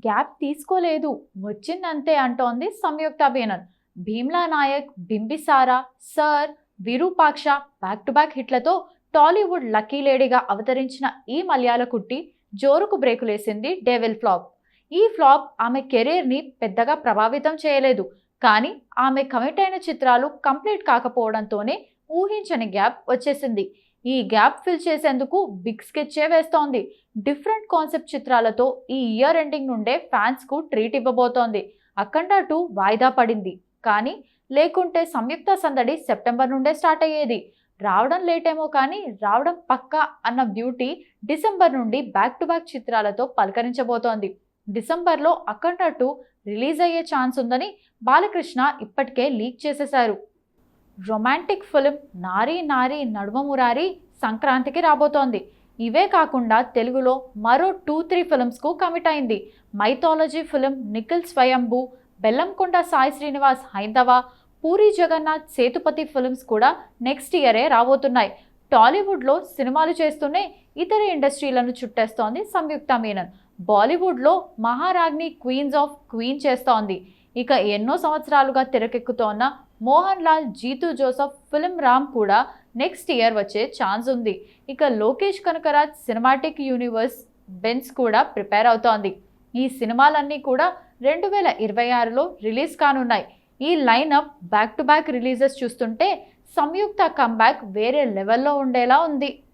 Gap తీసుకోలేదు, వచ్చిందంతే అంటోంది Samyuktha Menon. Bheemla Nayak, Bimbisara, sir, Virupaksha back to back హిట్లతో టాలీవుడ్ లక్కీ లేడీగా అవతరించిన ఈ మలయాళ కుట్టి జోరుకు బ్రేకులేసింది డెవిల్ ఫ్లాప్. ఈ ఫ్లాప్ ఆమె కెరీర్ని పెద్దగా ప్రభావితం చేయలేదు, కానీ ఆమె కమిట్ అయిన చిత్రాలు కంప్లీట్ కాకపోవడంతోనే ఊహించని గ్యాప్ వచ్చేసింది. ఈ గ్యాప్ ఫిల్ చేసేందుకు బిగ్ స్కెచ్చే వేస్తోంది. డిఫరెంట్ కాన్సెప్ట్ చిత్రాలతో ఈ ఇయర్ ఎండింగ్ నుండే ఫ్యాన్స్ కు ట్రీట్ ఇవ్వబోతోంది. అఖండ 2 వాయిదా పడింది, కానీ లేకుంటే సంయుక్త సందడి సెప్టెంబర్ నుండే స్టార్ట్ అయ్యేది. రావడం లేటేమో కానీ రావడం పక్కా అన్న బ్యూటీ డిసెంబర్ నుండి బ్యాక్ టు బ్యాక్ చిత్రాలతో పలకరించబోతోంది. డిసెంబర్లో అఖండ 2 రిలీజ్ అయ్యే ఛాన్స్ ఉందని బాలకృష్ణ ఇప్పటికే లీక్ చేసేశారు. రొమాంటిక్ ఫిల్మ్ నారీ నారీ నడుమ మురారి సంక్రాంతికి రాబోతోంది. ఇవే కాకుండా తెలుగులో మరో 2-3 ఫిల్మ్స్కు కమిట్ అయింది. మైథాలజీ ఫిల్మ్ నిఖిల్ స్వయంభూ, బెల్లంకొండ సాయి శ్రీనివాస్ హైందవ, పూరి జగన్నాథ్ సేతుపతి ఫిల్మ్స్ కూడా నెక్స్ట్ ఇయరే రాబోతున్నాయి. టాలీవుడ్లో సినిమాలు చేస్తూనే ఇతర ఇండస్ట్రీలను చుట్టేస్తోంది సంయుక్త మీనన్. బాలీవుడ్లో మహారాజ్ని క్వీన్స్ ఆఫ్ క్వీన్ చేస్తోంది. ఇక ఎన్నో సంవత్సరాలుగా తెరకెక్కుతోన్న మోహన్ లాల్, జీతూ జోసెఫ్ ఫిల్మ్ రామ్ కూడా నెక్స్ట్ ఇయర్ వచ్చే ఛాన్స్ ఉంది. ఇక లోకేష్ కనకరాజ్ సినిమాటిక్ యూనివర్స్ బెన్స్ కూడా ప్రిపేర్ అవుతోంది. ఈ సినిమాలన్నీ కూడా 2026లో రిలీజ్ కానున్నాయి. ఈ lineup back to back releases చూస్తుంటే సంయుక్త కంబ్యాక్ వేరే లెవెల్లో ఉండేలా ఉంది.